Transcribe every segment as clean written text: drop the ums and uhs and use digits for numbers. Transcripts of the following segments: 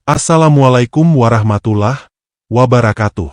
Assalamualaikum warahmatullahi wabarakatuh.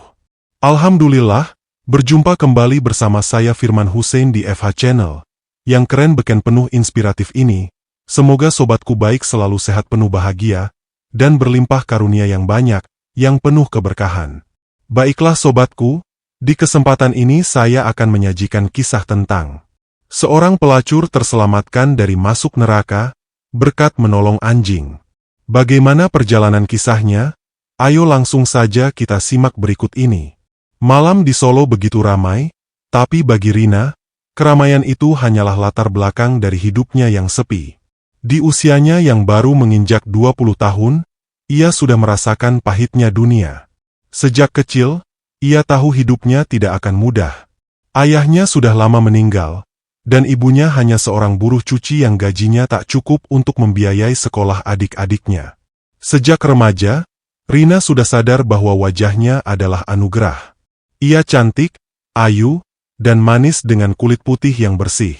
Alhamdulillah, berjumpa kembali bersama saya Firman Hussein di FH Channel. Yang keren beken penuh inspiratif ini. Semoga sobatku baik selalu sehat penuh bahagia, dan berlimpah karunia yang banyak, yang penuh keberkahan. Baiklah sobatku, di kesempatan ini saya akan menyajikan kisah tentang seorang pelacur terselamatkan dari masuk neraka, berkat menolong anjing. Bagaimana perjalanan kisahnya? Ayo langsung saja kita simak berikut ini. Malam di Solo begitu ramai, tapi bagi Rina, keramaian itu hanyalah latar belakang dari hidupnya yang sepi. Di usianya yang baru menginjak 20 tahun, ia sudah merasakan pahitnya dunia. Sejak kecil, ia tahu hidupnya tidak akan mudah. Ayahnya sudah lama meninggal, dan ibunya hanya seorang buruh cuci yang gajinya tak cukup untuk membiayai sekolah adik-adiknya. Sejak remaja, Rina sudah sadar bahwa wajahnya adalah anugerah. Ia cantik, ayu, dan manis dengan kulit putih yang bersih.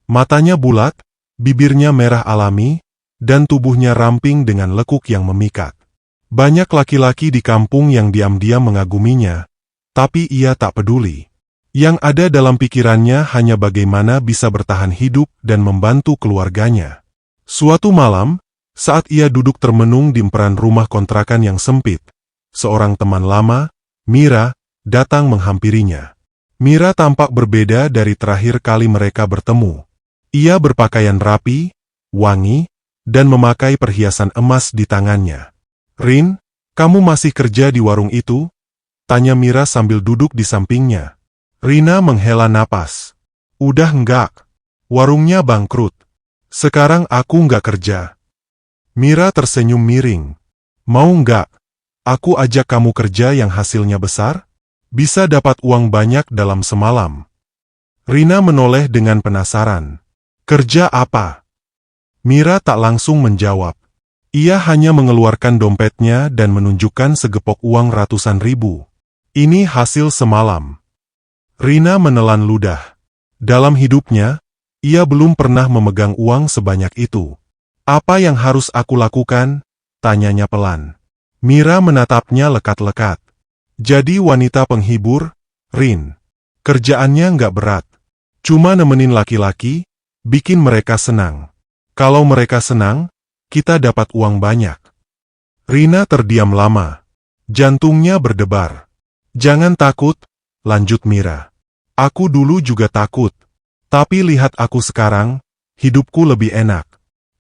Matanya bulat, bibirnya merah alami, dan tubuhnya ramping dengan lekuk yang memikat. Banyak laki-laki di kampung yang diam-diam mengaguminya, tapi ia tak peduli. Yang ada dalam pikirannya hanya bagaimana bisa bertahan hidup dan membantu keluarganya. Suatu malam, saat ia duduk termenung di emperan rumah kontrakan yang sempit, seorang teman lama, Mira, datang menghampirinya. Mira tampak berbeda dari terakhir kali mereka bertemu. Ia berpakaian rapi, wangi, dan memakai perhiasan emas di tangannya. "Rin, kamu masih kerja di warung itu?" tanya Mira sambil duduk di sampingnya. Rina menghela napas. "Udah enggak. Warungnya bangkrut. Sekarang aku enggak kerja." Mira tersenyum miring. "Mau enggak? Aku ajak kamu kerja yang hasilnya besar? Bisa dapat uang banyak dalam semalam." Rina menoleh dengan penasaran. "Kerja apa?" Mira tak langsung menjawab. Ia hanya mengeluarkan dompetnya dan menunjukkan segepok uang ratusan ribu. "Ini hasil semalam." Rina menelan ludah. Dalam hidupnya, ia belum pernah memegang uang sebanyak itu. "Apa yang harus aku lakukan?" tanyanya pelan. Mira menatapnya lekat-lekat. "Jadi wanita penghibur, Rin. Kerjaannya nggak berat. Cuma nemenin laki-laki, bikin mereka senang. Kalau mereka senang, kita dapat uang banyak." Rina terdiam lama. Jantungnya berdebar. "Jangan takut," lanjut Mira. "Aku dulu juga takut. Tapi lihat aku sekarang, hidupku lebih enak.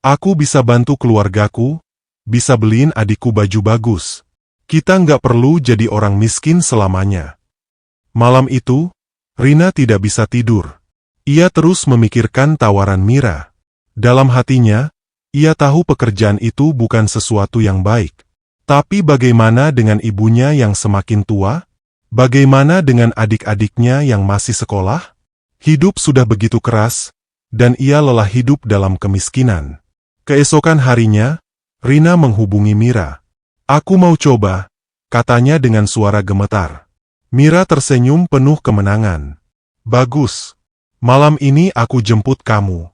Aku bisa bantu keluargaku, bisa beliin adikku baju bagus. Kita nggak perlu jadi orang miskin selamanya." Malam itu, Rina tidak bisa tidur. Ia terus memikirkan tawaran Mira. Dalam hatinya, ia tahu pekerjaan itu bukan sesuatu yang baik. Tapi bagaimana dengan ibunya yang semakin tua? Bagaimana dengan adik-adiknya yang masih sekolah? Hidup sudah begitu keras, dan ia lelah hidup dalam kemiskinan. Keesokan harinya, Rina menghubungi Mira. "Aku mau coba," katanya dengan suara gemetar. Mira tersenyum penuh kemenangan. "Bagus. Malam ini aku jemput kamu."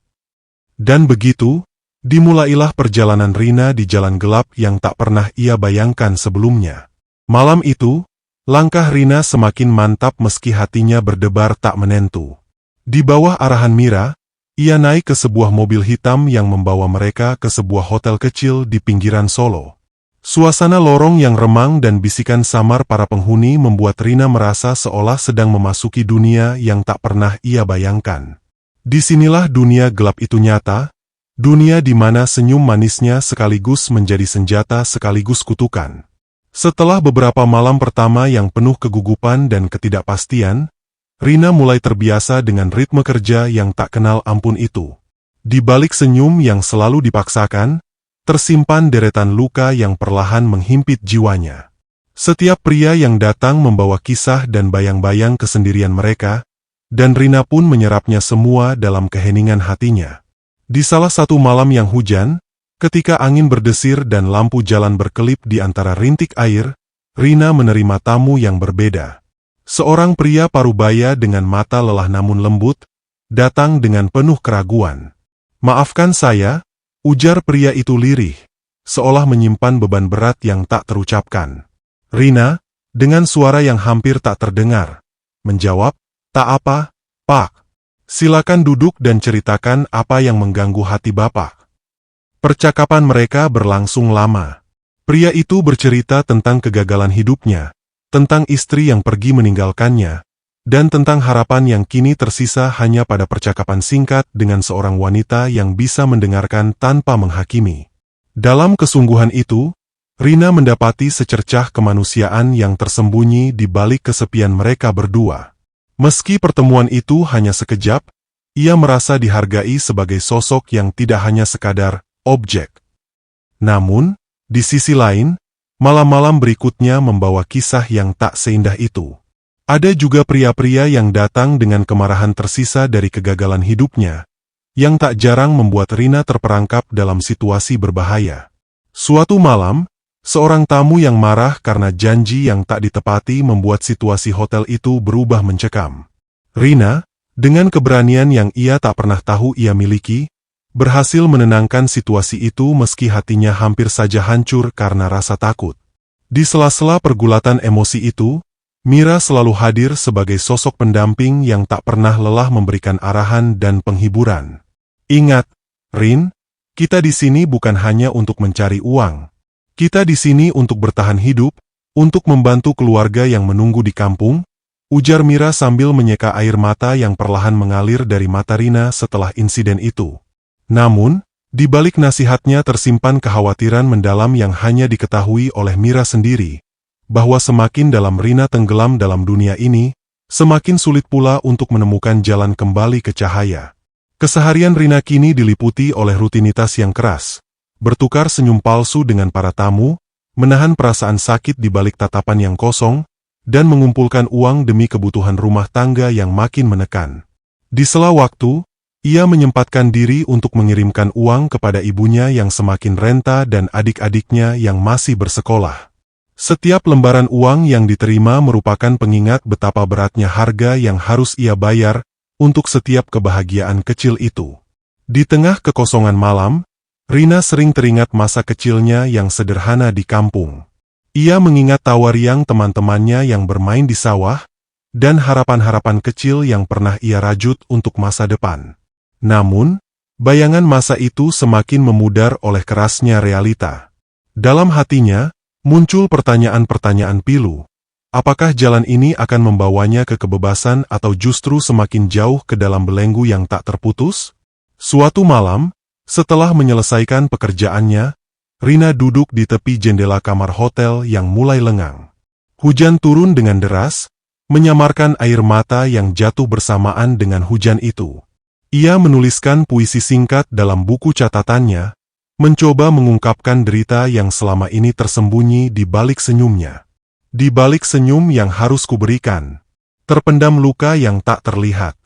Dan begitu, dimulailah perjalanan Rina di jalan gelap yang tak pernah ia bayangkan sebelumnya. Malam itu, langkah Rina semakin mantap meski hatinya berdebar tak menentu. Di bawah arahan Mira, ia naik ke sebuah mobil hitam yang membawa mereka ke sebuah hotel kecil di pinggiran Solo. Suasana lorong yang remang dan bisikan samar para penghuni membuat Rina merasa seolah sedang memasuki dunia yang tak pernah ia bayangkan. Disinilah dunia gelap itu nyata, dunia di mana senyum manisnya sekaligus menjadi senjata sekaligus kutukan. Setelah beberapa malam pertama yang penuh kegugupan dan ketidakpastian, Rina mulai terbiasa dengan ritme kerja yang tak kenal ampun itu. Di balik senyum yang selalu dipaksakan, tersimpan deretan luka yang perlahan menghimpit jiwanya. Setiap pria yang datang membawa kisah dan bayang-bayang kesendirian mereka, dan Rina pun menyerapnya semua dalam keheningan hatinya. Di salah satu malam yang hujan, ketika angin berdesir dan lampu jalan berkelip di antara rintik air, Rina menerima tamu yang berbeda. Seorang pria parubaya dengan mata lelah namun lembut, datang dengan penuh keraguan. "Maafkan saya," ujar pria itu lirih. seolah menyimpan beban berat yang tak terucapkan. Rina, dengan suara yang hampir tak terdengar, menjawab, "Tak apa, Pak. Silakan duduk dan ceritakan apa yang mengganggu hati Bapak." Percakapan mereka berlangsung lama. Pria itu bercerita tentang kegagalan hidupnya, tentang istri yang pergi meninggalkannya, dan tentang harapan yang kini tersisa hanya pada percakapan singkat dengan seorang wanita yang bisa mendengarkan tanpa menghakimi. Dalam kesungguhan itu, Rina mendapati secercah kemanusiaan yang tersembunyi di balik kesepian mereka berdua. Meski pertemuan itu hanya sekejap, ia merasa dihargai sebagai sosok yang tidak hanya sekadar objek. Namun, di sisi lain, malam-malam berikutnya membawa kisah yang tak seindah itu. Ada juga pria-pria yang datang dengan kemarahan tersisa dari kegagalan hidupnya, yang tak jarang membuat Rina terperangkap dalam situasi berbahaya. Suatu malam, seorang tamu yang marah karena janji yang tak ditepati membuat situasi hotel itu berubah mencekam. Rina, dengan keberanian yang ia tak pernah tahu ia miliki, berhasil menenangkan situasi itu meski hatinya hampir saja hancur karena rasa takut. Di sela-sela pergulatan emosi itu, Mira selalu hadir sebagai sosok pendamping yang tak pernah lelah memberikan arahan dan penghiburan. "Ingat, Rin, kita di sini bukan hanya untuk mencari uang. Kita di sini untuk bertahan hidup, untuk membantu keluarga yang menunggu di kampung," ujar Mira sambil menyeka air mata yang perlahan mengalir dari mata Rina setelah insiden itu. Namun, di balik nasihatnya tersimpan kekhawatiran mendalam yang hanya diketahui oleh Mira sendiri, bahwa semakin dalam Rina tenggelam dalam dunia ini, semakin sulit pula untuk menemukan jalan kembali ke cahaya. Keseharian Rina kini diliputi oleh rutinitas yang keras, bertukar senyum palsu dengan para tamu, menahan perasaan sakit di balik tatapan yang kosong, dan mengumpulkan uang demi kebutuhan rumah tangga yang makin menekan. Di sela waktu, ia menyempatkan diri untuk mengirimkan uang kepada ibunya yang semakin renta dan adik-adiknya yang masih bersekolah. Setiap lembaran uang yang diterima merupakan pengingat betapa beratnya harga yang harus ia bayar untuk setiap kebahagiaan kecil itu. Di tengah kekosongan malam, Rina sering teringat masa kecilnya yang sederhana di kampung. Ia mengingat tawa riang teman-temannya yang bermain di sawah, dan harapan-harapan kecil yang pernah ia rajut untuk masa depan. Namun, bayangan masa itu semakin memudar oleh kerasnya realita. Dalam hatinya, muncul pertanyaan-pertanyaan pilu. Apakah jalan ini akan membawanya ke kebebasan atau justru semakin jauh ke dalam belenggu yang tak terputus? Suatu malam, setelah menyelesaikan pekerjaannya, Rina duduk di tepi jendela kamar hotel yang mulai lengang. Hujan turun dengan deras, menyamarkan air mata yang jatuh bersamaan dengan hujan itu. Ia menuliskan puisi singkat dalam buku catatannya, mencoba mengungkapkan derita yang selama ini tersembunyi di balik senyumnya. Di balik senyum yang harus kuberikan, terpendam luka yang tak terlihat.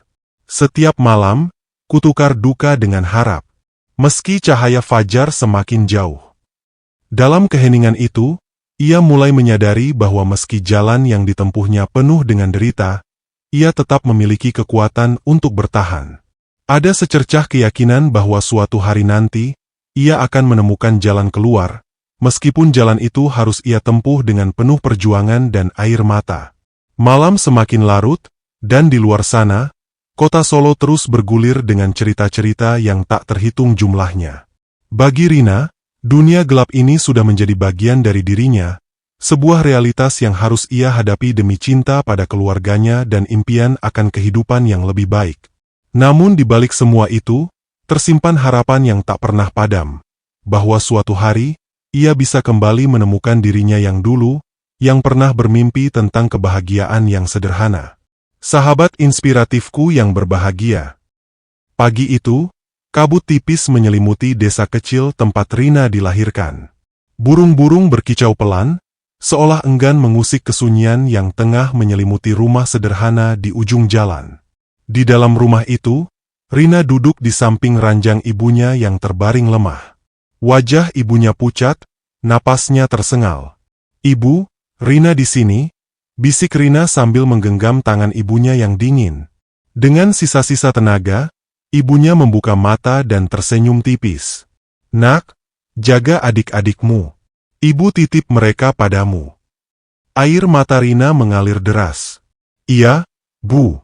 Setiap malam, kutukar duka dengan harap, meski cahaya fajar semakin jauh. Dalam keheningan itu, ia mulai menyadari bahwa meski jalan yang ditempuhnya penuh dengan derita, ia tetap memiliki kekuatan untuk bertahan. Ada secercah keyakinan bahwa suatu hari nanti, ia akan menemukan jalan keluar, meskipun jalan itu harus ia tempuh dengan penuh perjuangan dan air mata. Malam semakin larut, dan di luar sana, kota Solo terus bergulir dengan cerita-cerita yang tak terhitung jumlahnya. Bagi Rina, dunia gelap ini sudah menjadi bagian dari dirinya, sebuah realitas yang harus ia hadapi demi cinta pada keluarganya dan impian akan kehidupan yang lebih baik. Namun di balik semua itu, tersimpan harapan yang tak pernah padam, bahwa suatu hari, ia bisa kembali menemukan dirinya yang dulu, yang pernah bermimpi tentang kebahagiaan yang sederhana. Sahabat inspiratifku yang berbahagia. Pagi itu, kabut tipis menyelimuti desa kecil tempat Rina dilahirkan. Burung-burung berkicau pelan, seolah enggan mengusik kesunyian yang tengah menyelimuti rumah sederhana di ujung jalan. Di dalam rumah itu, Rina duduk di samping ranjang ibunya yang terbaring lemah. Wajah ibunya pucat, napasnya tersengal. "Ibu, Rina di sini," bisik Rina sambil menggenggam tangan ibunya yang dingin. Dengan sisa-sisa tenaga, ibunya membuka mata dan tersenyum tipis. "Nak, Jaga adik-adikmu. Ibu titip mereka padamu. Air mata Rina mengalir deras. Iya, Bu.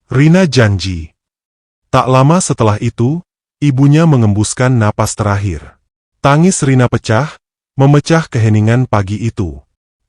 Rina janji. Tak lama setelah itu, ibunya mengembuskan napas terakhir. Tangis Rina pecah, memecah keheningan pagi itu.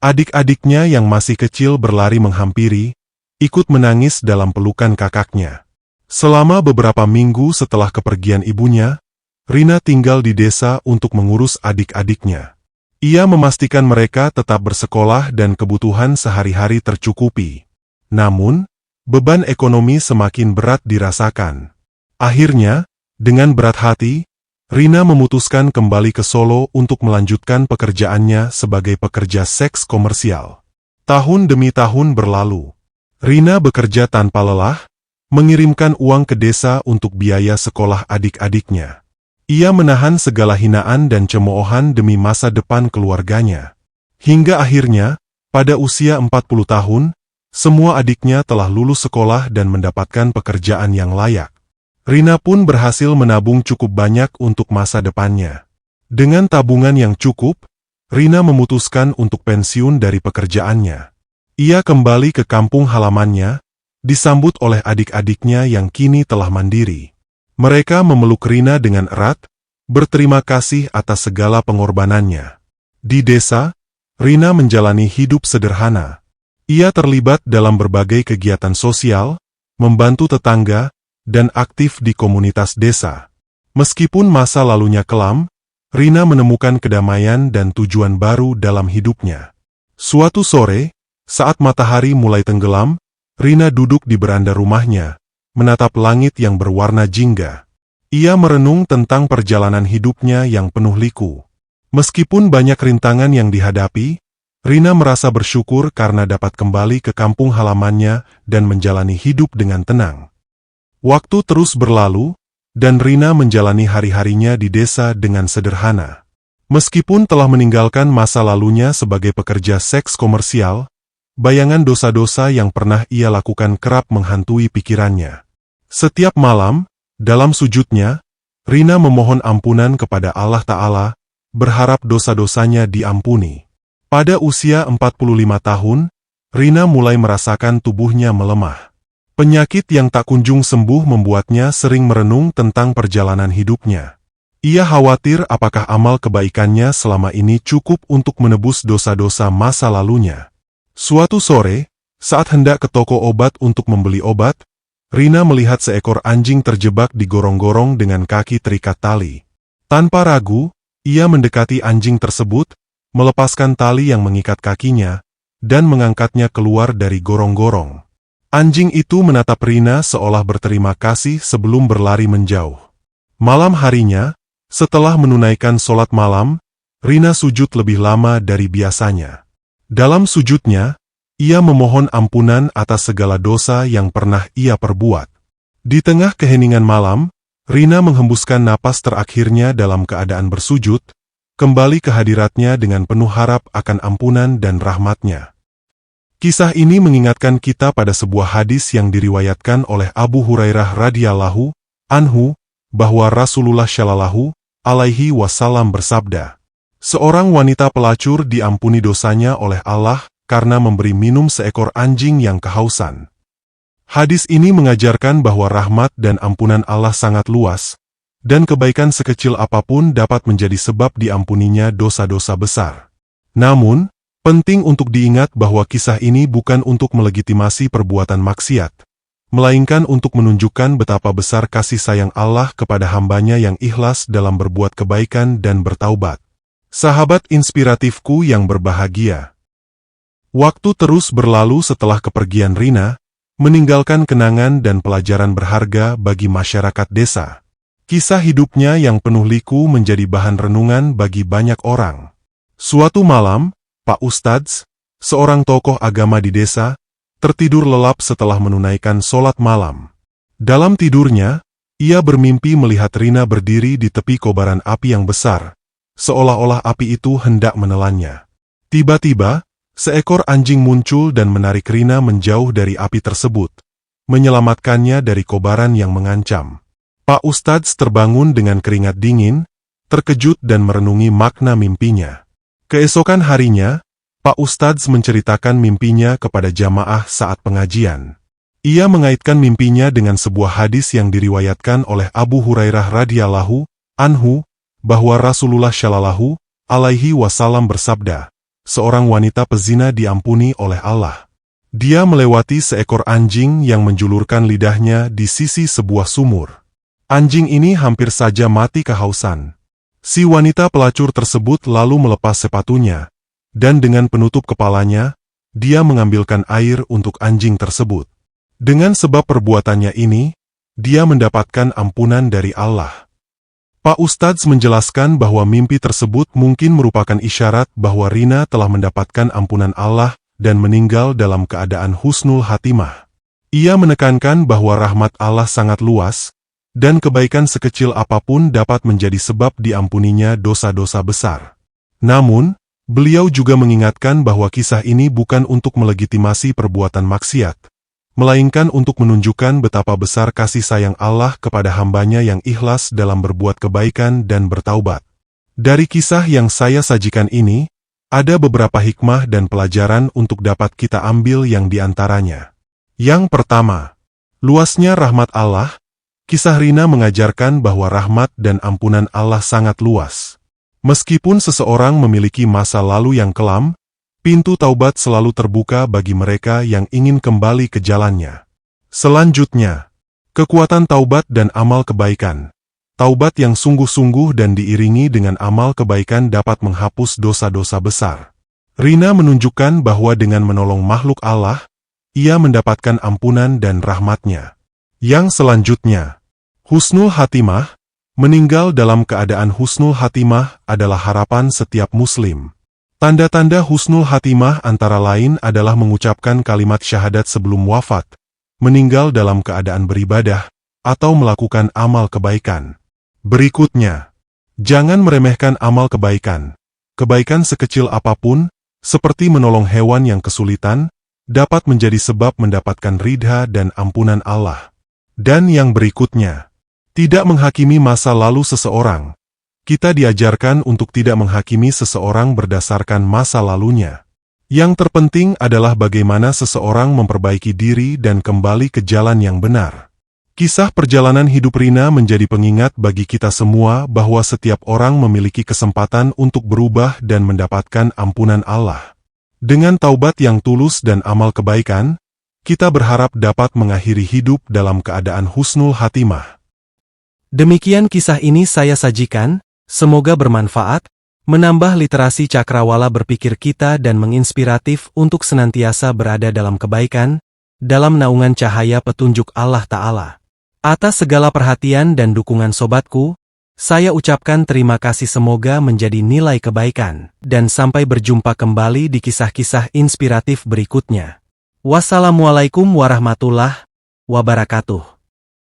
Adik-adiknya yang masih kecil berlari menghampiri, ikut menangis dalam pelukan kakaknya. Selama beberapa minggu setelah kepergian ibunya, Rina tinggal di desa untuk mengurus adik-adiknya. Ia memastikan mereka tetap bersekolah dan kebutuhan sehari-hari tercukupi. Namun, beban ekonomi semakin berat dirasakan. Akhirnya, dengan berat hati, Rina memutuskan kembali ke Solo untuk melanjutkan pekerjaannya sebagai pekerja seks komersial. Tahun demi tahun berlalu. Rina bekerja tanpa lelah, mengirimkan uang ke desa untuk biaya sekolah adik-adiknya. Ia menahan segala hinaan dan cemoohan demi masa depan keluarganya. Hingga akhirnya, pada usia 40 tahun, semua adiknya telah lulus sekolah dan mendapatkan pekerjaan yang layak. Rina pun berhasil menabung cukup banyak untuk masa depannya. Dengan tabungan yang cukup, Rina memutuskan untuk pensiun dari pekerjaannya. Ia kembali ke kampung halamannya, disambut oleh adik-adiknya yang kini telah mandiri. Mereka memeluk Rina dengan erat, berterima kasih atas segala pengorbanannya. Di desa, Rina menjalani hidup sederhana. Ia terlibat dalam berbagai kegiatan sosial, membantu tetangga, dan aktif di komunitas desa. Meskipun masa lalunya kelam, Rina menemukan kedamaian dan tujuan baru dalam hidupnya. Suatu sore, saat matahari mulai tenggelam, Rina duduk di beranda rumahnya, menatap langit yang berwarna jingga. Ia merenung tentang perjalanan hidupnya yang penuh liku. Meskipun banyak rintangan yang dihadapi, Rina merasa bersyukur karena dapat kembali ke kampung halamannya dan menjalani hidup dengan tenang. Waktu terus berlalu, dan Rina menjalani hari-harinya di desa dengan sederhana. Meskipun telah meninggalkan masa lalunya sebagai pekerja seks komersial, bayangan dosa-dosa yang pernah ia lakukan kerap menghantui pikirannya. Setiap malam, dalam sujudnya, Rina memohon ampunan kepada Allah Ta'ala, berharap dosa-dosanya diampuni. Pada usia 45 tahun, Rina mulai merasakan tubuhnya melemah. Penyakit yang tak kunjung sembuh membuatnya sering merenung tentang perjalanan hidupnya. Ia khawatir apakah amal kebaikannya selama ini cukup untuk menebus dosa-dosa masa lalunya. Suatu sore, saat hendak ke toko obat untuk membeli obat, Rina melihat seekor anjing terjebak di gorong-gorong dengan kaki terikat tali. Tanpa ragu, ia mendekati anjing tersebut, melepaskan tali yang mengikat kakinya, dan mengangkatnya keluar dari gorong-gorong. Anjing itu menatap Rina seolah berterima kasih sebelum berlari menjauh. Malam harinya, setelah menunaikan sholat malam, Rina sujud lebih lama dari biasanya. Dalam sujudnya, ia memohon ampunan atas segala dosa yang pernah ia perbuat. Di tengah keheningan malam, Rina menghembuskan napas terakhirnya dalam keadaan bersujud, kembali ke hadiratnya dengan penuh harap akan ampunan dan rahmatnya. Kisah ini mengingatkan kita pada sebuah hadis yang diriwayatkan oleh Abu Hurairah radhiyallahu anhu, bahwa Rasulullah shallallahu alaihi wasallam bersabda, seorang wanita pelacur diampuni dosanya oleh Allah karena memberi minum seekor anjing yang kehausan. Hadis ini mengajarkan bahwa rahmat dan ampunan Allah sangat luas, dan kebaikan sekecil apapun dapat menjadi sebab diampuninya dosa-dosa besar. Namun, penting untuk diingat bahwa kisah ini bukan untuk melegitimasi perbuatan maksiat, melainkan untuk menunjukkan betapa besar kasih sayang Allah kepada hambanya yang ikhlas dalam berbuat kebaikan dan bertaubat. Sahabat inspiratifku yang berbahagia. Waktu terus berlalu setelah kepergian Rina, meninggalkan kenangan dan pelajaran berharga bagi masyarakat desa. Kisah hidupnya yang penuh liku menjadi bahan renungan bagi banyak orang. Suatu malam, Pak Ustadz, seorang tokoh agama di desa, tertidur lelap setelah menunaikan sholat malam. Dalam tidurnya, ia bermimpi melihat Rina berdiri di tepi kobaran api yang besar, seolah-olah api itu hendak menelannya. Tiba-tiba, seekor anjing muncul dan menarik Rina menjauh dari api tersebut, menyelamatkannya dari kobaran yang mengancam. Pak Ustadz terbangun dengan keringat dingin, terkejut dan merenungi makna mimpinya. Keesokan harinya, Pak Ustadz menceritakan mimpinya kepada jamaah saat pengajian. Ia mengaitkan mimpinya dengan sebuah hadis yang diriwayatkan oleh Abu Hurairah radhiyallahu anhu, bahwa Rasulullah shallallahu alaihi wasallam bersabda, seorang wanita pezina diampuni oleh Allah. Dia melewati seekor anjing yang menjulurkan lidahnya di sisi sebuah sumur. Anjing ini hampir saja mati kehausan. Si wanita pelacur tersebut lalu melepas sepatunya, dan dengan penutup kepalanya, dia mengambilkan air untuk anjing tersebut. Dengan sebab perbuatannya ini, dia mendapatkan ampunan dari Allah. Pak Ustadz menjelaskan bahwa mimpi tersebut mungkin merupakan isyarat bahwa Rina telah mendapatkan ampunan Allah dan meninggal dalam keadaan husnul khatimah. Ia menekankan bahwa rahmat Allah sangat luas, dan kebaikan sekecil apapun dapat menjadi sebab diampuninya dosa-dosa besar. Namun, beliau juga mengingatkan bahwa kisah ini bukan untuk melegitimasi perbuatan maksiat, melainkan untuk menunjukkan betapa besar kasih sayang Allah kepada hambanya yang ikhlas dalam berbuat kebaikan dan bertaubat. Dari kisah yang saya sajikan ini, ada beberapa hikmah dan pelajaran untuk dapat kita ambil yang diantaranya. Yang pertama, luasnya rahmat Allah. Kisah Rina mengajarkan bahwa rahmat dan ampunan Allah sangat luas. Meskipun seseorang memiliki masa lalu yang kelam, pintu taubat selalu terbuka bagi mereka yang ingin kembali ke jalannya. Selanjutnya, kekuatan taubat dan amal kebaikan. Taubat yang sungguh-sungguh dan diiringi dengan amal kebaikan dapat menghapus dosa-dosa besar. Rina menunjukkan bahwa dengan menolong makhluk Allah, ia mendapatkan ampunan dan rahmatnya. Yang selanjutnya, husnul khatimah. Meninggal dalam keadaan husnul khatimah adalah harapan setiap muslim. Tanda-tanda husnul khatimah antara lain adalah mengucapkan kalimat syahadat sebelum wafat, meninggal dalam keadaan beribadah, atau melakukan amal kebaikan. Berikutnya, jangan meremehkan amal kebaikan. Kebaikan sekecil apapun, seperti menolong hewan yang kesulitan, dapat menjadi sebab mendapatkan ridha dan ampunan Allah. Dan yang berikutnya, tidak menghakimi masa lalu seseorang. Kita diajarkan untuk tidak menghakimi seseorang berdasarkan masa lalunya. Yang terpenting adalah bagaimana seseorang memperbaiki diri dan kembali ke jalan yang benar. Kisah perjalanan hidup Rina menjadi pengingat bagi kita semua bahwa setiap orang memiliki kesempatan untuk berubah dan mendapatkan ampunan Allah. Dengan taubat yang tulus dan amal kebaikan, kita berharap dapat mengakhiri hidup dalam keadaan husnul khatimah. Demikian kisah ini saya sajikan, semoga bermanfaat, menambah literasi cakrawala berpikir kita dan menginspiratif untuk senantiasa berada dalam kebaikan, dalam naungan cahaya petunjuk Allah Ta'ala. Atas segala perhatian dan dukungan sobatku, saya ucapkan terima kasih, semoga menjadi nilai kebaikan, dan sampai berjumpa kembali di kisah-kisah inspiratif berikutnya. Wassalamualaikum warahmatullahi wabarakatuh.